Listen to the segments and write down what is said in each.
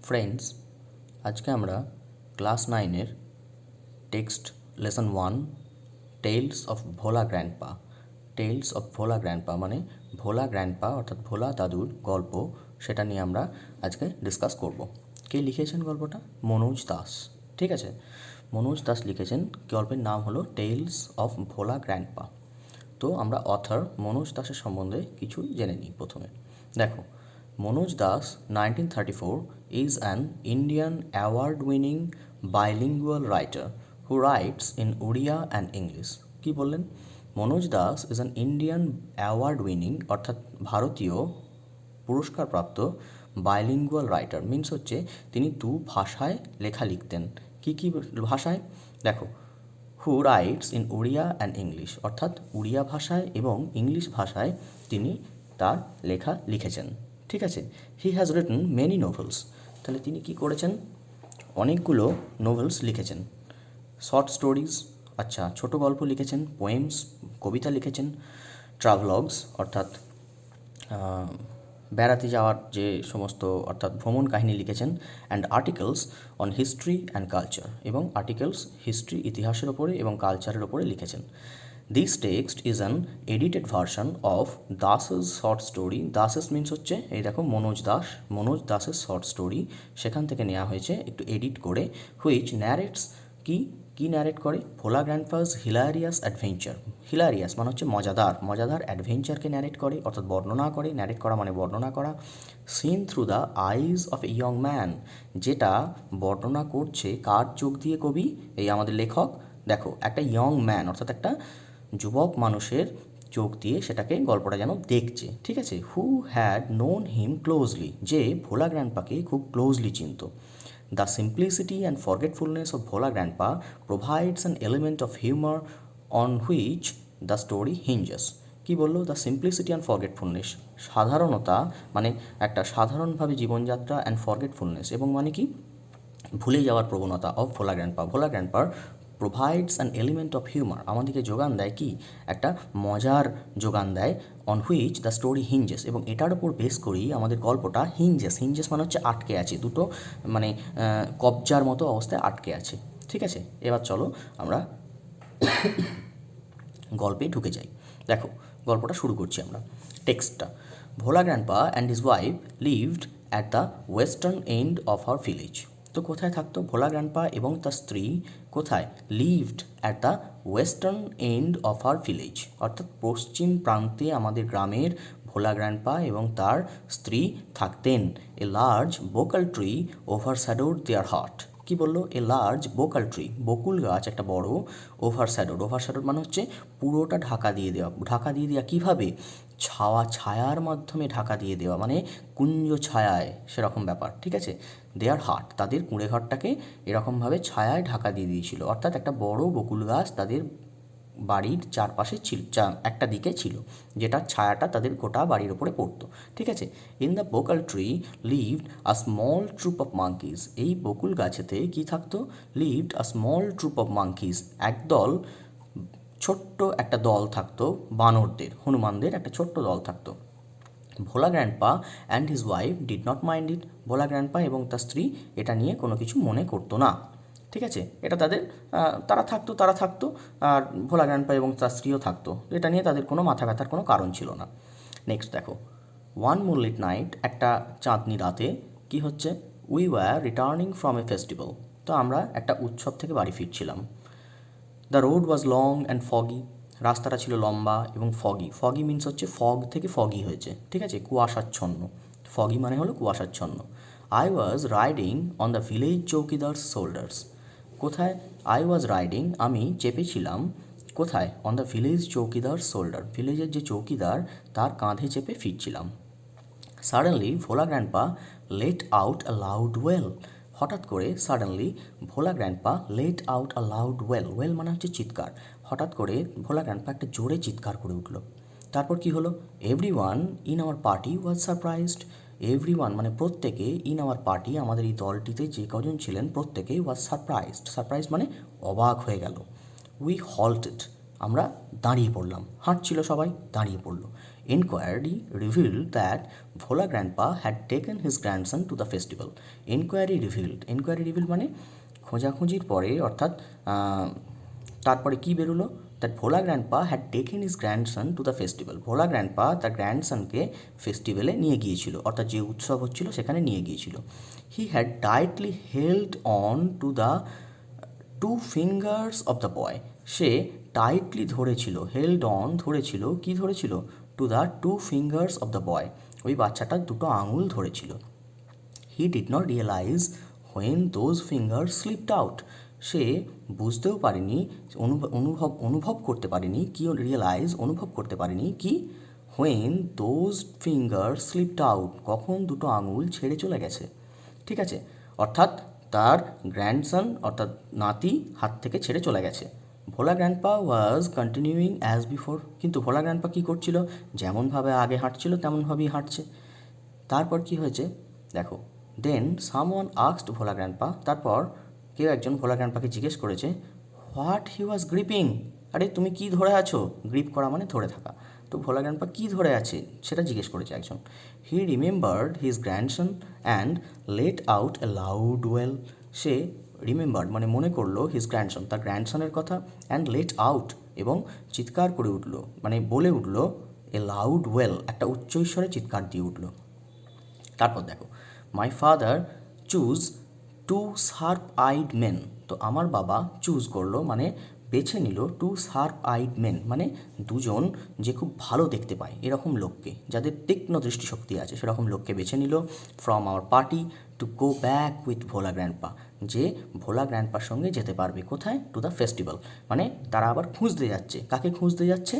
Friends, আজকে আমরা class 9-এর text lesson 1 tales of Bhola grandpa মানে ভোলা গ্র্যান্ডপা অর্থাৎ ভোলা দাদুর গল্প, সেটা নিয়ে আমরা আজকে ডিসকাস করব। কে লিখেছেন গল্পটা? মনোজ দাস। ঠিক আছে, মনোজ দাস লিখেছেন। গল্পের নাম হলো টেলস অফ ভোলা গ্র্যান্ডপা। তো আমরা অথর মনোজ দাসের সম্বন্ধে কিছু জেনে নিই। প্রথমে দেখো, Manoj Das 1934 is an Indian award-winning bilingual writer who writes in Odia and English. কি বললেন? Manoj Das is an Indian award-winning অর্থাৎ ভারতীয় পুরস্কারপ্রাপ্ত বাইলিঙ্গুয়াল রাইটার। মিনস হচ্ছে তিনি দু ভাষায় লেখা লিখতেন। কি কি ভাষায়? দেখো, who writes in Odia and English অর্থাৎ উড়িয়া ভাষায় এবং ইংলিশ ভাষায় তিনি তার লেখা লিখেছেন। ঠিক আছে, he has written many novels. তাহলে তিনি কি করেছেন? অনেকগুলো নোভেলস লিখেছেন। শর্ট স্টোরিজ, আচ্ছা ছোট গল্প লিখেছেন, পোয়েমস কবিতা লিখেছেন, ট্রাভেলগস অর্থাৎ বেড়াতে যাওয়ার যে সমস্ত অর্থাৎ ভ্রমণ কাহিনী লিখেছেন, and articles on history and culture এবং আর্টিকেলস হিস্ট্রি ইতিহাসের ওপরে এবং কালচারের ওপরে লিখেছেন। This text is an edited version of Das's short story. Das's means হচ্ছে এই দেখো মনোজ দাসের শর্ট স্টোরি, সেখান থেকে নেওয়া হয়েছে একটু এডিট করে। হুইচ ন্যারেটস কি ন্যারেট করে? ভোলা গ্র্যান্ডপাস হিলারিয়াস অ্যাডভেঞ্চার। হিলারিয়াস মানে হচ্ছে মজাদার অ্যাডভেঞ্চারকে ন্যারেট করে অর্থাৎ বর্ণনা করে। ন্যারেট করা মানে বর্ণনা করা। Seen through the eyes of a young man, যেটা বর্ণনা করছে কার চোখ দিয়ে? কবি, এই আমাদের লেখক। দেখো, একটা ইয়ং ম্যান অর্থাৎ একটা যুবক মানুষের চোখ দিয়ে সেটাকে গল্পটা যেন দেখছে। ঠিক আছে, who had known him closely, যে ভোলা গ্র্যান্ডপাকে খুব ক্লোজলি চিনত। The simplicity and forgetfulness of Bhola Grandpa provides an element of humor on which the story hinges. কি বললো? দ্য সিম্পলিসিটি অ্যান্ড ফরগেটফুলনেস, সাধারণতা মানে একটা সাধারণভাবে জীবনযাত্রা, অ্যান্ড ফরগেটফুলনেস এবং মানে কি ভুলে যাওয়ার প্রবণতা অফ ভোলা গ্র্যান্ডপার provides an element of humour, আমাদেরকে যোগান দেয় কি? একটা মজার যোগান দেয়। On which the story hinges, এবং এটার উপর বেস করেই আমাদের গল্পটা হিঞ্জেস মানে হচ্ছে আটকে আছে, দুটো মানে কবজার মতো অবস্থায় আটকে আছে। ঠিক আছে, এবার চলো আমরা গল্পে ঢুকে যাই। দেখো, গল্পটা শুরু করছি আমরা। টেক্সটটা, Bhola grandpa and his wife lived at the western end of her village. তো কোথায় থাকতো ভোলা গ্র্যান্ডপা এবং তার স্ত্রী? কোথায়? Lived at the western end of her village অর্থাৎ পশ্চিম প্রান্তে আমাদের গ্রামের ভোলা গ্র্যান্ডপা এবং তার স্ত্রী থাকতেন। A large bakul tree overshadowed their heart. কি বললো? এ লার্জ বোকাল ট্রি, বকুল গাছ একটা বড়, ওভারশ্যাডোড মানে হচ্ছে পুরোটা ঢাকা দিয়ে দেওয়া। কীভাবে? ছায়ার মাধ্যমে ঢাকা দিয়ে দেওয়া, মানে কুঞ্জ ছায়ায়, সেরকম ব্যাপার। ঠিক আছে, দেয়ার হার্ট, তাদের কুঁড়ে ঘরটাকে এরকমভাবে ছায়ায় ঢাকা দিয়ে দিয়েছিল। অর্থাৎ একটা বড় বকুল গাছ তাদের বাড়ির চারপাশে ছিল, একটা দিকে ছিল, যেটার ছায়াটা তাদের গোটা বাড়ির ওপরে পড়তো। ঠিক আছে, in the bakul tree lived a small troop of monkeys. এই বকুল গাছেতে কি থাকতো? Lived a small troop of monkeys, একদল ছোট্ট একটা দল থাকতো বানরদের, হনুমানদের একটা ছোট্ট দল থাকতো। Bhola grandpa and his wife did not mind it. Bhola grandpa এবং তার স্ত্রী এটা নিয়ে কোনো কিছু মনে করতো না। ঠিক আছে, এটা তারা থাকতো আর ভোলা গ্র্যান্ডপা এবং তার স্ত্রীও থাকতো, এটা নিয়ে তাদের কোনো মাথা ব্যথার কোনো কারণ ছিল না। নেক্সট দেখো, ওয়ান মুনলিট নাইট, একটা চাঁদনি রাতে কি হচ্ছে? We were returning from a festival. তো আমরা একটা উৎসব থেকে বাড়ি ফিরছিলাম। The road was long and foggy, রাস্তাটা ছিল লম্বা এবং ফগি মিনস হচ্ছে ফগ থেকে ফগি হয়েছে। ঠিক আছে, কুয়াশাচ্ছন্ন। ফগি মানে হলো কুয়াশাচ্ছন্ন। I was riding on the village chowkidar's shoulders. কোথায়? আই ওয়াজ রাইডিং, আমি চেপেছিলাম। কোথায়? On the village chowkidar shoulder, ভিলেজের যে চৌকিদার তার কাঁধে চেপে ফিরছিলাম। সাডেনলি ভোলা গ্র্যান্ডপা লেট আউট আ লাউড ওয়েল। হঠাৎ করে সাডেনলি ভোলা গ্র্যান্ডপা লেট আউট আ লাউড ওয়েল মানে হচ্ছে চিৎকার। হঠাৎ করে ভোলা গ্র্যান্ডপা একটা জোরে চিৎকার করে উঠল। তারপর কি হলো? Everyone in our party was surprised. Everyone মানে প্রত্যেকে, ইন আওয়ার পার্টি আমাদের এই দলটিতে যে কজন ছিলেন প্রত্যেকেই ওয়াজ সারপ্রাইজড মানে অবাক হয়ে গেল। উই হল্টেড, আমরা দাঁড়িয়ে পড়লাম। হাঁটছিল সবাই, দাঁড়িয়ে পড়লো। Inquiry revealed that Bhola Grandpa had taken his grandson to the festival. Inquiry revealed মানে খোঁজাখুঁজির পরে, অর্থাৎ তারপরে কি বেরোলো, that Bhola grandpa had taken his grandson to the festival. Bhola grandpa তার গ্র্যান্ডসনকে ফেস্টিভ্যালে নিয়ে গিয়েছিল, অর্থাৎ যে উৎসব হচ্ছিল সেখানে নিয়ে গিয়েছিল। He had tightly held on to the two fingers of the boy. সে টাইটলি ধরেছিল, হেল্ড অন ধরেছিল, কি ধরেছিল, to the two fingers of the boy, ওই বাচ্চাটার দুটো আঙুল ধরেছিল। He did not realise when those finger slipped out. সে বুঝতেও পারেনি, অনুভব করতে পারেনি, কি অনুভব করতে পারেনি কি, when those finger slipped out, কখন দুটো আঙুল ছেড়ে চলে গেছে। ঠিক আছে, অর্থাৎ তার গ্র্যান্ডসন অর্থাৎ নাতি হাত থেকে ছেড়ে চলে গেছে। Bhola grandpa was continuing as before, কিন্তু ভোলা গ্র্যান্ডপা কী করছিল, যেমনভাবে আগে হাঁটছিল তেমনভাবেই হাঁটছে। তারপর কি হয়েছে দেখো, দেন সামওয়ান আস্কড ভোলা গ্র্যান্ডপা, তারপর কেউ একজন ভোলা গ্র্যান্ডপাকে জিজ্ঞেস করেছে হোয়াট হি ওয়াজ গ্রিপিং, আরে তুমি কি ধরে আছো, গ্রিপ করা মানে ধরে থাকা, তো ভোলা গ্র্যান্ডপা কী ধরে আছে সেটা জিজ্ঞেস করেছে একজন। হি remembered his grandson and let out A loud well, say remembered মানে মনে করলো হিজ গ্র্যান্ডসন, তার গ্র্যান্ডসনের কথা, অ্যান্ড লেট আউট এবং চিৎকার করে উঠলো, মানে বলে উঠলো, এ লাউড ওয়েল একটা উচ্চৈস্বরে চিৎকার দিয়ে উঠলো। তারপর দেখো, my father choose to sharp eyed men, তো আমার বাবা চুজ করলো মানে বেছে নিল, টু শার্প আইড মেন মানে দুজন যে খুব ভালো দেখতে পায় এরকম লোককে, যাদের তীক্ষ্ণ দৃষ্টিশক্তি আছে সেরকম লোককে বেছে নিল, from our party to go back with Bhola grandpa, যে ভোলা গ্র্যান্ডপার সঙ্গে যেতে পারবে কোথায়, টু দ্য ফেস্টিভ্যাল, মানে তারা আবার খুঁজতে যাচ্ছে, কাকে খুঁজতে যাচ্ছে,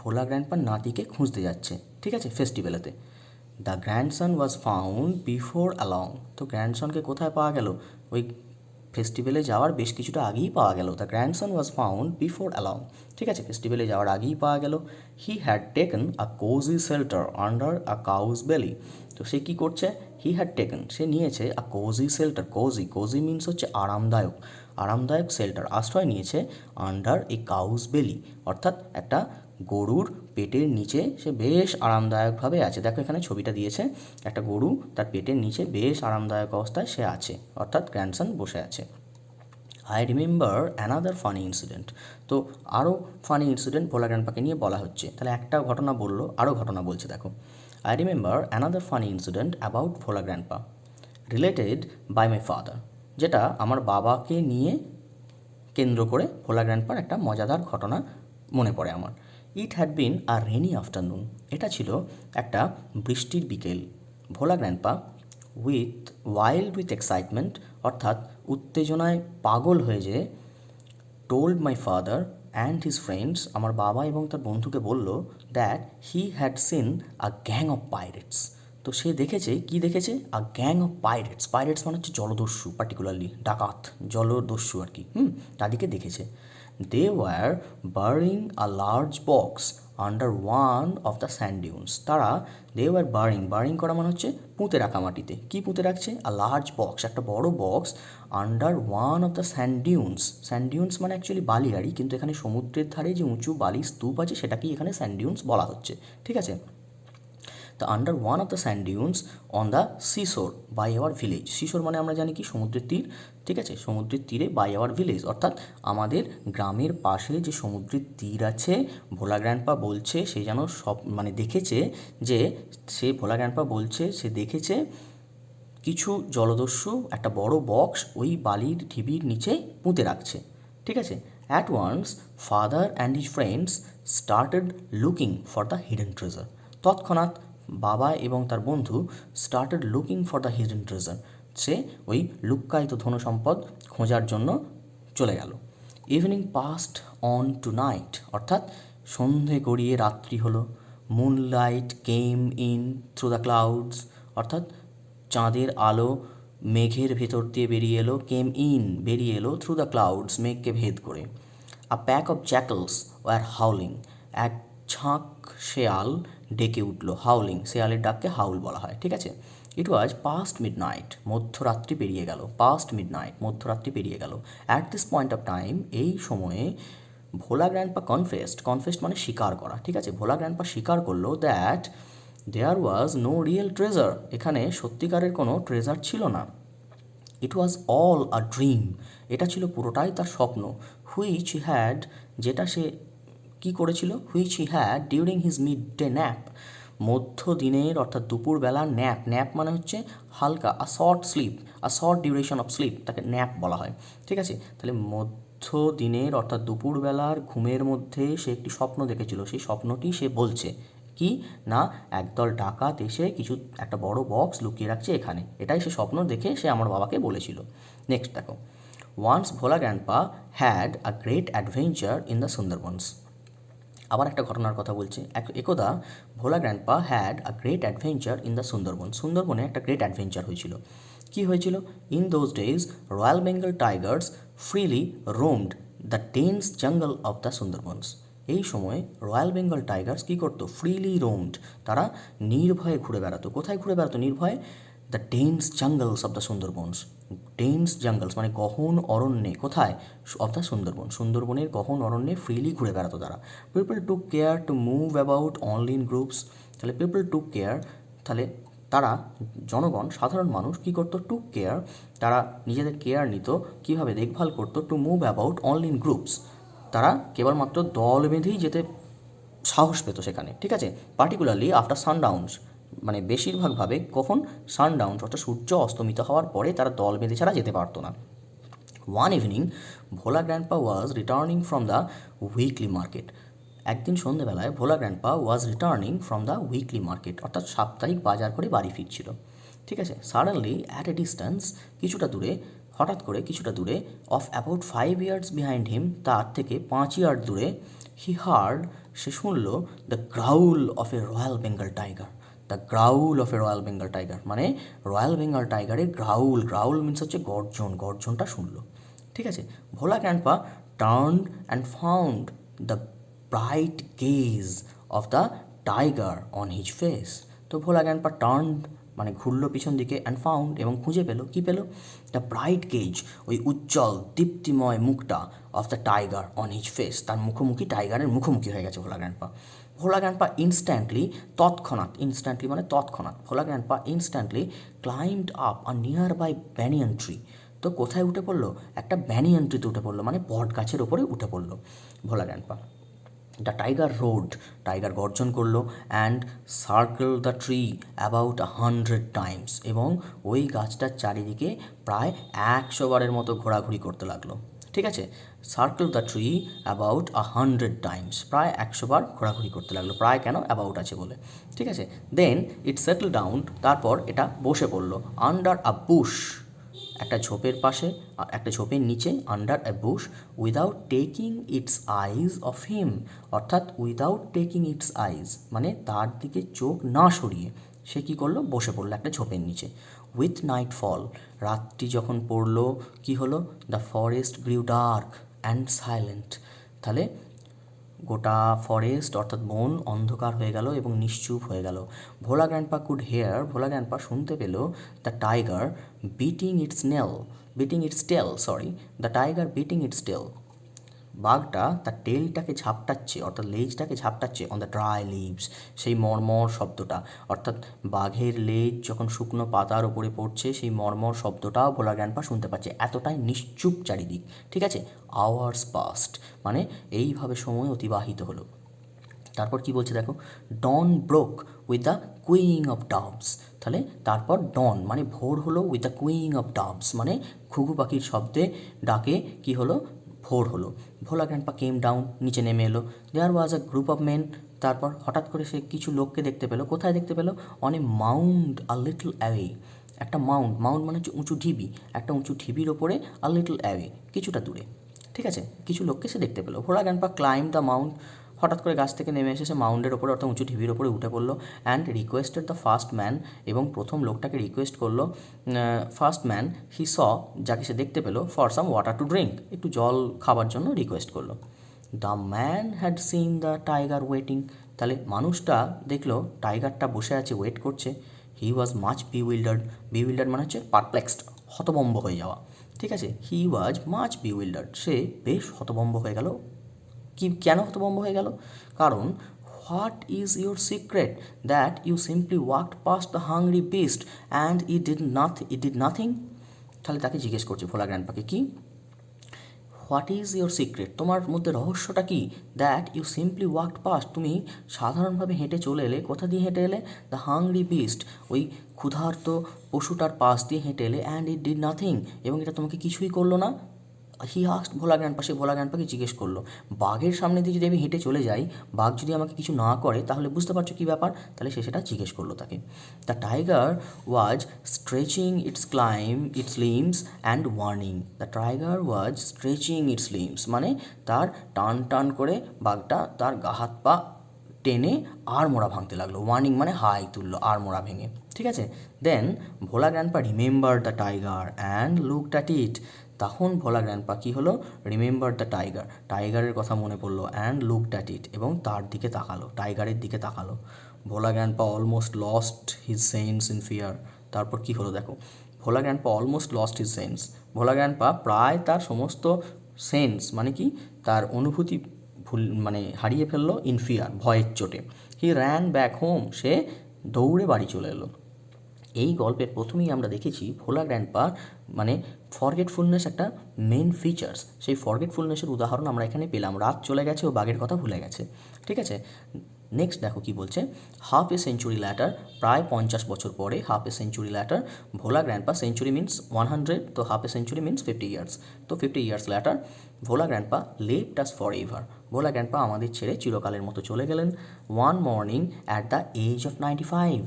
ভোলা গ্র্যান্ডপার নাতিকে খুঁজতে যাচ্ছে, ঠিক আছে, ফেস্টিভ্যালেতে। The grandson was found before along, তো গ্র্যান্ডসনকে কোথায় পাওয়া গেল, ওই ফেস্টিভ্যালে যাওয়ার বেশ কিছুটা আগেই পাওয়া গেল। The grandson was found before along, ঠিক আছে, ফেস্টিভ্যালে যাওয়ার আগেই পাওয়া গেল। He had taken a cosy shelter under a cow's belly, তো সে কী করছে, হি হ্যাড টেকেন সে নিয়েছে আ কোজি শেল্টার, কোজি মিনস হচ্ছে আরামদায়ক শেল্টার, আশ্রয় নিয়েছে, আন্ডার এ কাউজ বেলি অর্থাৎ একটা গরুর পেটের নিচে সে বেশ আরামদায়কভাবে আছে। দেখো এখানে ছবিটা দিয়েছে, একটা গরু তার পেটের নিচে বেশ আরামদায়ক অবস্থায় সে আছে, অর্থাৎ গ্র্যান্ডসন বসে আছে। I remember another funny incident, তো আরও ফানি ইনসিডেন্ট ভোলা গ্র্যান্ডপাকে নিয়ে বলা হচ্ছে, তাহলে একটা ঘটনা বললো, আরও ঘটনা বলছে দেখো। I remember another funny incident about Bhola grandpa related by my father, যেটা আমার বাবাকে নিয়ে কেন্দ্র করে ভোলা গ্র্যান্ডপার একটা মজাদার ঘটনা মনে পড়ে আমার। It had been a rainy afternoon, এটা ছিল একটা বৃষ্টির বিকেল। Bhola grandpa wild with excitement অর্থাৎ উত্তেজনায় পাগল হয়ে যে told my father and his friends, আমার বাবা এবং তার বন্ধুকে বলল, that he had seen a gang of pirates, তো সে দেখেছে, কি দেখেছে, আ গ্যাং অফ পাইরেটস মানে হচ্ছে জলদস্যু, পার্টিকুলারলি ডাকাত জলদস্যু আর কি, তাদেরকে দেখেছে। They were burying a large box under one of the sand dunes, তারা দে ওয়ার বারিং করা মানে হচ্ছে পুঁতে রাখা মাটিতে, কি পুঁতে রাখছে, আ লার্জ বক্স একটা বড় box, under one of the sand dunes মানে অ্যাকচুয়ালি বালিয়াড়ি, কিন্তু এখানে সমুদ্রের ধারে যে উঁচু বালি স্তূপ আছে সেটাকেই এখানে স্যান্ড ডিউনস বলা হচ্ছে, ঠিক আছে। The under one of the sand dunes on the seashore by our village, seashore মানে আমরা জানি কি সমুদ্রের তীর, ঠিক আছে, সমুদ্রের তীরে বাই আওয়ার ভিলেজ অর্থাৎ আমাদের গ্রামের পাশে যে সমুদ্রের তীর আছে, ভোলা গ্র্যান্ডপা বলছে সে যেন সব মানে দেখেছে, যে সে ভোলা গ্র্যান্ডপা বলছে সে দেখেছে কিছু জলদস্যু একটা বড় বক্স ওই বালির ঢিবির নিচে পুঁতে রাখছে, ঠিক আছে। At once father and his friends started looking for the hidden treasure, তৎক্ষণাৎ বাবা এবং তার বন্ধু started looking for the hidden treasure, সে ওই লুক্কায়িত ধনসম্পদ খোঁজার জন্য চলে গেল। Evening passed on to night, অর্থাৎ সন্ধে গড়িয়ে রাত্রি হলো। Moonlight came in through the clouds, অর্থাৎ চাঁদের আলো মেঘের ভেতর দিয়ে বেরিয়ে এলো, বেরিয়ে এলো থ্রু দ্য ক্লাউডস মেঘকে ভেদ করে। A pack of jackals were howling, এক ঝাঁক শেয়াল ডেকে উঠল, হাউলিং শেয়ালের ডাককে হাউল বলা হয়, ঠিক আছে। ইট ওয়াজ পাস্ট মিডনাইট, মধ্যরাত্রি পেরিয়ে গেল, মধ্যরাত্রি পেরিয়ে গেল। At this point of time, এই সময়ে ভোলা গ্র্যান্ডপা কনফেসড মানে স্বীকার করা, ঠিক আছে। ভোলা গ্র্যান্ডপা স্বীকার করলো that there was no real treasure, এখানে সত্যিকারের কোনো ট্রেজার ছিল না। ইট ওয়াজ অল আ ড্রিম, এটা ছিল পুরোটাই তার স্বপ্ন। হুইচ হ্যাড, যেটা সে কী করেছিল, which he had during his midday nap, মধ্য দিনের অর্থাৎ দুপুরবেলা ন্যাপ, ন্যাপ মানে হচ্ছে হালকা, a short sleep, a short duration of sleep, তাকে ন্যাপ বলা হয়, ঠিক আছে। তাহলে মধ্য দিনের অর্থাৎ দুপুরবেলার ঘুমের মধ্যে সে একটি স্বপ্ন দেখেছিল, সেই স্বপ্নটি সে বলছে কি না, একদল ডাকাত এসে কিছু একটা বড় বক্স লুকিয়ে রাখছে এখানে, এটাই সে স্বপ্ন দেখে সে আমার বাবাকে বলেছিল। নেক্সট দেখো, once Bhola grandpa had a great adventure in the Sundarbans, আবার একটা ঘটনার কথা বলছে। একদা Bhola grandpa had a great adventure in the Sundarban, সুন্দরবনে একটা গ্রেট অ্যাডভেঞ্চার হয়েছিল। কি হয়েছিল? In those days royal Bengal tigers freely roamed the dense jungle of the Sundarbans, এই সময় রয়্যাল বেঙ্গল টাইগার্স কী করতো? ফ্রিলি রোমড, তারা নির্ভয়ে ঘুরে বেড়াতো। কোথায় ঘুরে বেড়াতো নির্ভয়ে? The dense jungles of the Sundarbans, dense jungles মানে গহন অরণ্যে, কোথায়? অফ দ্য সুন্দরবন, সুন্দরবনের গহন অরণ্যে ফ্রিলি ঘুরে বেড়াতো তারা। People took care to move about only in groups, তাহলে পিপল টুক কেয়ার, তাহলে তারা জনগণ, সাধারণ মানুষ কী করতো? টুক কেয়ার, তারা নিজেদের কেয়ার নিত, কীভাবে দেখভাল করতো? To move about only in groups, তারা কেবলমাত্র দল বেঁধেই যেতে সাহস পেত সেখানে, ঠিক আছে। পার্টিকুলারলি আফটার সানডাউনস, মানে বেশিরভাগভাবে কখন? সানডাউনস অর্থাৎ সূর্য অস্তমিত হওয়ার পরে তারা দল বেঁধে ছাড়া যেতে পারতো না। One evening Bhola grandpa was returning from the weekly market, একদিন সন্ধ্যেবেলায় Bhola grandpa was returning from the weekly market, অর্থাৎ সাপ্তাহিক বাজার করে বাড়ি ফিরছিল, ঠিক আছে। সাডেনলি অ্যাট এ ডিস্ট্যান্স, কিছুটা দূরে, হঠাৎ করে কিছুটা দূরে, of about 5 years behind him, তার থেকে 5 ইয়ার্ড দূরে, হি হার্ড, সে শুনল, the growl of a royal Bengal tiger, the growl of a royal Bengal tiger, মানে রয়্যাল বেঙ্গল টাইগারের গ্রাউল, গ্রাউল মিনস হচ্ছে গর্জন, গর্জনটা শুনলো, ঠিক আছে। Bhola grandpa turn and found the bright gaze of the tiger on his face, তো ভোলা গ্র্যান্ডপা টার্ন মানে ঘুরলো পিছন দিকে, অ্যান্ড ফাউন্ড এবং খুঁজে পেলো, কী পেলো? দ্য ব্রাইট গেজ, ওই উজ্জ্বল দীপ্তিময় মুখটা, of the tiger on his face, তার মুখোমুখি, টাইগারের মুখোমুখি হয়ে গেছে Bhola grandpa. Bhola grandpa instantly, তৎক্ষণাৎ, ইনস্ট্যান্টলি মানে তৎক্ষণাৎ, Bhola grandpa instantly climbed up a nearby banyan tree, তো কোথায় উঠে পড়লো? একটা ব্যানিয়ান ট্রিতে উঠে পড়লো, মানে বট গাছের ওপরে উঠে পড়লো Bhola grandpa. The tiger roared, tiger গর্জন করলো, and circle the tree about 100 times, এবং ওই গাছটার চারিদিকে প্রায় 100 বারের মতো ঘোরাঘুরি করতে লাগলো, ঠিক আছে। Circle the tree about 100 Times, প্রায় 100 বার ঘোরাঘুরি করতে লাগলো, প্রায় কেন? অ্যাবাউট আছে বলে, ঠিক আছে। দেন ইট সেটল ডাউন, তারপর এটা বসে পড়লো, আন্ডার আ বুশ, একটা ঝোপের পাশে, একটা ঝোপের নিচে, under A Bush, without taking it's eyes of him, অর্থাৎ উইদাউট টেকিং ইটস আইজ মানে তার দিকে চোখ না সরিয়ে সে কী করলো? বসে পড়লো একটা ঝোপের নিচে। উইথ নাইট ফল, রাত্রি যখন পড়লো, কী হলো? The forest গ্রিউ dark and silent, তাহলে গোটা ফরেস্ট অর্থাৎ বন অন্ধকার হয়ে গেল এবং নিশ্চুপ হয়ে গেল। Bhola grandpa could hear, Bhola grandpa শুনতে পেল, the tiger beating its tail, the tiger beating its tail, বাঘটা তার টেলটাকে ঝাপটাচ্ছে অর্থাৎ লেজটাকে ঝাপটাচ্ছে অন দ্য ড্রাই লিভস, সেই মর্মর শব্দটা, অর্থাৎ বাঘের লেজ যখন শুকনো পাতার ওপরে পড়ছে সেই মর্মর শব্দটাও ভোলা গ্র্যান্ডপা শুনতে পাচ্ছে, এতটাই নিশ্চুপ চারিদিক, ঠিক আছে। আওয়ার্স পাস্ট, মানে এইভাবে সময় অতিবাহিত হলো। তারপর কি বলছে দেখো, dawn broke with the cooing of doves, তাহলে তারপর ডন মানে ভোর হলো, with the cooing of doves মানে ঘুঘু পাখির শব্দে ডাকে কি হলো? ভোর হলো। ভোলা গ্র্যান্ডপা কেম ডাউন, নিচে নেমে এলো। দেয়ার ওয়াজ আ গ্রুপ অফ মেন, তারপর হঠাৎ করে সে কিছু লোককে দেখতে পেলো। কোথায় দেখতে পেলো? On a mound a little away, একটা মাউন্ড, মাউন্ড মানে হচ্ছে উঁচু ঢিবি, একটা উঁচু ঢিবির ওপরে, আ লিটল অ্যাওয়ে কিছুটা দূরে, ঠিক আছে, কিছু লোককে সে দেখতে পেলো। ভোলা গ্র্যান্ডপা ক্লাইম্ব দ্য মাউন্ট, হঠাৎ করে গাছ থেকে নেমে এসে সে মাউন্টের ওপরে অর্থাৎ উঁচু ঢিবির ওপরে উঠে পড়লো। And requested the first man, এবং প্রথম লোকটাকে রিকোয়েস্ট করলো, ফার্স্ট ম্যান হি স, যাকে সে দেখতে পেলো, for some water to drink, একটু জল খাবার জন্য রিকোয়েস্ট করলো। The man had seen the tiger waiting, তাহলে মানুষটা দেখলো টাইগারটা বসে আছে, ওয়েট করছে। হি ওয়াজ মাচ বিউইল্ডার্ড, বিউইল্ডার্ড মানে হচ্ছে পারপ্লেক্সড, হতভম্ব হয়ে যাওয়া, ঠিক আছে। হি ওয়াজ মাচ বিউইল্ডার্ড, সে বেশ হতভম্ব হয়ে গেল কি কেন হতভম্ব হয়ে গেল? কারণ what is your secret that you simply walked past the hungry beast and it did nothing. তাহলে তাকে জিজ্ঞেস করছে ভোলা গ্র্যান্ডপাকে, কি হোয়াট ইজ ইউর সিক্রেট, তোমার মধ্যে রহস্যটা কি? That you simply walked past, তুমি সাধারণভাবে হেঁটে চলে এলে, কোথা দিয়ে হেঁটে এলে? দ্য হাংরি বিস্ট, ওই ক্ষুধার্ত পশুটার পাশ দিয়ে হেঁটে এলে, অ্যান্ড ইট ডিড নাথিং, এবং এটা তোমাকে কিছুই করলো না। হি আস্কড ভোলা গ্র্যান্ডপা, সে ভোলা গ্র্যান্ডপাকে জিজ্ঞেস করলো, বাঘের সামনে দিয়ে যদি আমি হেঁটে চলে যাই, বাঘ যদি আমাকে কিছু না করে, তাহলে বুঝতে পারছো কী ব্যাপার? তাহলে সে সেটা জিজ্ঞেস করলো তাকে। The tiger was stretching it's limbs and warning. The tiger was stretching it's limbs, মানে তার টান টান করে বাঘটা তার গা হাত পা টেনে আড়মোড়া ভাঙতে লাগলো। ওয়ার্নিং মানে হাই তুললো আড়মোড়া ভেঙে, ঠিক আছে। Then Bhola grandpa remember the tiger and looked at it. তখন ভোলা গ্র্যান্ডপা কী হলো? রিমেম্বার দ্য টাইগার, টাইগারের কথা মনে পড়লো, অ্যান্ড লুকড অ্যাট ইট, এবং তার দিকে তাকালো, টাইগারের দিকে তাকালো। Bhola grandpa almost lost his sense in fear. তারপর কী হলো দেখো, Bhola grandpa almost lost his sense, Bhola grandpa প্রায় তার সমস্ত সেন্স মানে কি, তার অনুভূতি মানে হারিয়ে ফেললো ইন ফিয়ার, ভয়ের চোটে। হি র্যান ব্যাক হোম, সে দৌড়ে বাড়ি চলে এলো। এই গল্পের প্রথমেই আমরা দেখেছি ভোলা গ্র্যান্ডপার মানে ফরগেটফুলনেস একটা মেন ফিচার্স। সেই ফরগেটফুলনেসের উদাহরণ আমরা এখানে পেলাম, রাত চলে গেছে ও বাঘের কথা ভুলে গেছে, ঠিক আছে। নেক্সট দেখো কি বলছে, হাফ এ সেঞ্চুরি ল্যাটার, প্রায় 50 বছর পরে, half a century later, Bhola grandpa, century means 100, তো half a century means 50 years, তো 50 years later Bhola grandpa left us forever, Bhola grandpa আমাদের ছেড়ে চিরকালের মতো চলে গেলেন। One morning at the age of 95,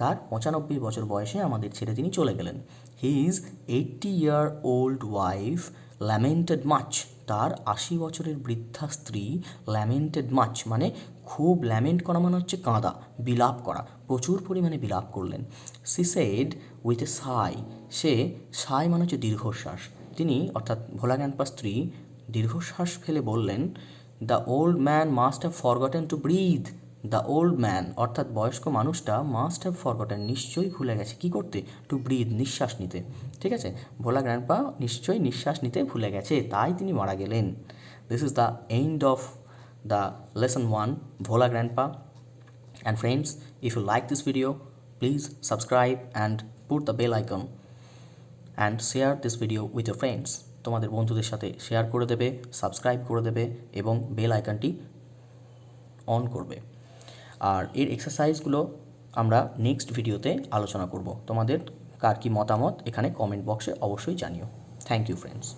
তার 95 বছর বয়সে আমাদের ছেড়ে তিনি চলে গেলেন। হিজ 80-year-old ওয়াইফ ল্যামেন্টেড মাচ, তার 80 বছরের বৃদ্ধা স্ত্রী ল্যামেন্টেড মাচ মানে খুব, ল্যামেন্ট করা মানে হচ্ছে কাঁদা, বিলাপ করা, প্রচুর পরিমাণে বিলাপ করলেন। সি সেড উইথ এ সাই, সে সাই মানে হচ্ছে দীর্ঘশ্বাস, তিনি অর্থাৎ ভোলা গ্র্যান্ডপার স্ত্রী দীর্ঘশ্বাস ফেলে বললেন, the old man must have forgotten to breathe. The old man অর্থাৎ বয়স্ক মানুষটা মাস্ট হ্যাভ ফরগটেন নিশ্চয়ই ভুলে গেছে, কী করতে? টু ব্রিথ নিঃশ্বাস নিতে, ঠিক আছে। ভোলা গ্র্যান্ডপা নিশ্চয়ই নিঃশ্বাস নিতে ভুলে গেছে, তাই তিনি মারা গেলেন। This is the end of the lesson 1 Bhola Grandpa. And friends, if you like this video, please subscribe and put the bell icon and share this video with your friends. তোমাদের বন্ধুদের সাথে শেয়ার করে দেবে, subscribe করে দেবে এবং bell আইকনটি on করবে। আর এর এক্সারসাইজগুলো আমরা নেক্সট ভিডিওতে আলোচনা করব। তোমাদের কার কী মতামত এখানে কমেন্ট বক্সে অবশ্যই জানিও। Thank you friends.